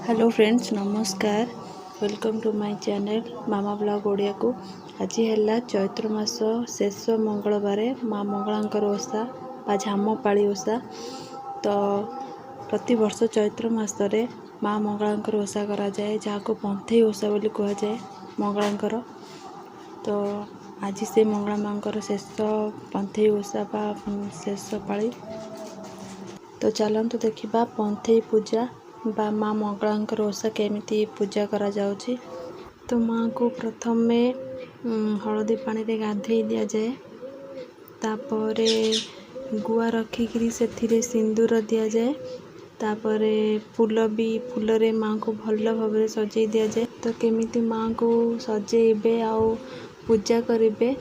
Hello friends नमस्कार welcome to my channel Mama blog Odia को। आज है चैत्र मास शेष मंगलवार माँ मंगलांकर ओषा बा झामपाली ओषा। तो प्रति वर्ष चैत्र मासरे माँ मंगलांकर ओषा करा जाए जहाँ को पंथई ओषा बोली कह जाए मंगलांकर। तो आज से मंगला माँकर शेष पंथई ओषा बा शेष पाली। तो चलतु देखा पंथई पूजा बा माँ मंगलांकर ओषा केमिति पूजा करा जाउछि। तो माँ को प्रथम में हलदी पानी रे गाधई दिया जाए, तापरे गुआ रखिकी से सिंदूर दिया जाए, तापरे फूल भी फूल रे माँ को भल भाव सजई दिया जाए। तो केमिति माँ को सजेबे आउ पूजा करेंगे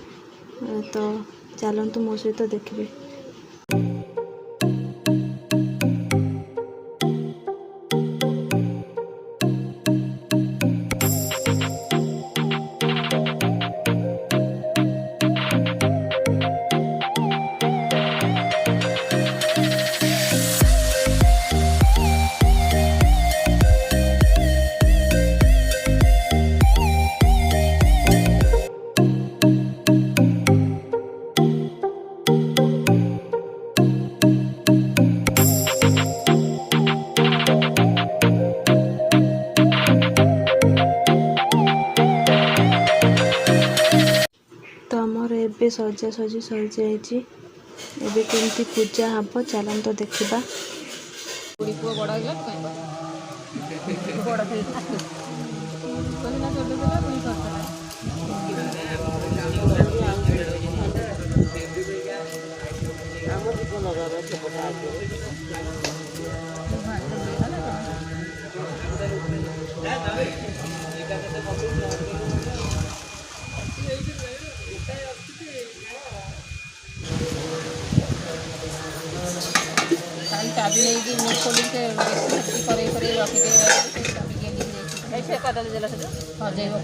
तो चलतु मो सहित देखिए। तो आमर एबे सजा सजी सरी जाइए, एबे केमती पूजा हम चलत देखा। चाबी नहीं मुझे खोली से करे करे रखिदे ऐसे कदल जला से सजै हो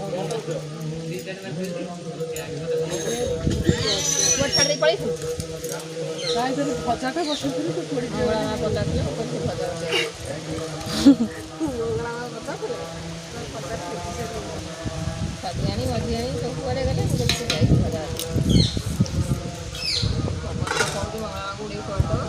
वो छाड़ी पड़ी थी काय से भजा का बस तो थोड़ी मंगला पता थी ऊपर से भजा मंगला पता करे सदियानी मदियानी सब कुआडे गले ऊपर से जाई भजा कौन मंगला गुड़ी फोटो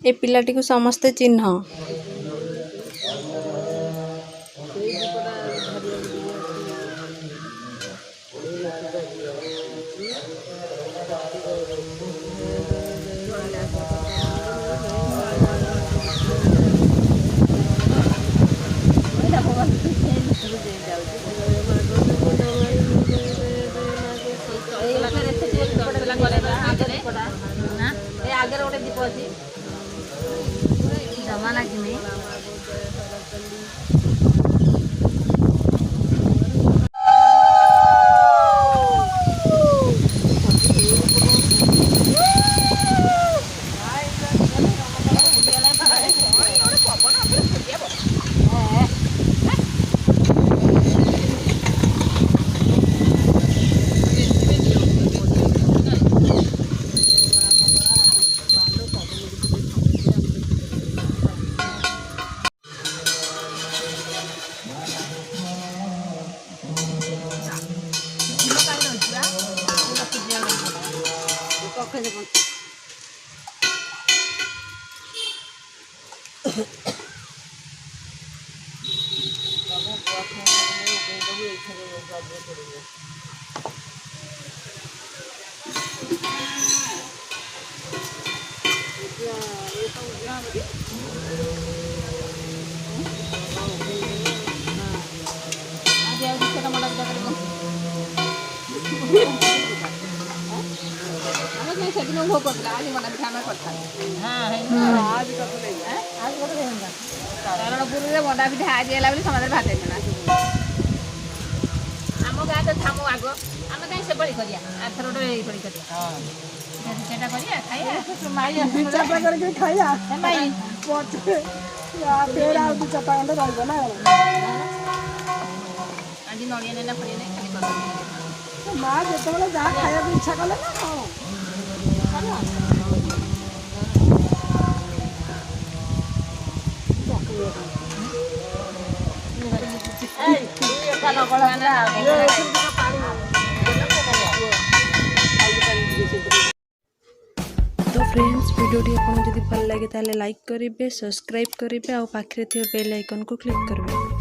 ए पिलाटी को समस्ते चिन्ह। आगे गोटे दीप अच्छी जमाना कि नहीं ଆମେ କାହିଁ ସେଦିନ ଭୋଗ କରୁଥିଲା ଆଜି ମଣ୍ଡା ପିଠା ଆମେ କରିଥାନ୍ତି କାରଣ ପୁରୀରେ ମଣ୍ଡା ପିଠା ଆଜି ହେଲା ବୋଲି ସମସ୍ତେ ଭାତ ହେଇଥିଲା ଆମ ଗାଁ ତ ଥାମ ଆଗ ଆମେ କାହିଁ ସେଭଳି କରିବା ଆଥର ଗୋଟେ ଏଇଭଳି କରିବା ସେଟା କରିବା ଖାଇବା କରିକି ଖାଇବା ମାଇ ଫେର ଆଉ 2 ଚାପା ଖଣ୍ଡେ ରହିବ ନା ଆଜି ନଡ଼ିଆ ନେଲା ଫଳିଆ ନେଇ ଖାଲି କରିଦେବି ମା ଯେତେବେଳେ ଯାହା ଖାଇବାକୁ ଇଚ୍ଛା କଲେ ନା କଣ तो फ्रेंड्स वीडियोटी आपको जब भल लगे ताले लाइक करेंगे सब्सक्राइब करेंगे और पाखे बेल आइकन को क्लिक करेंगे।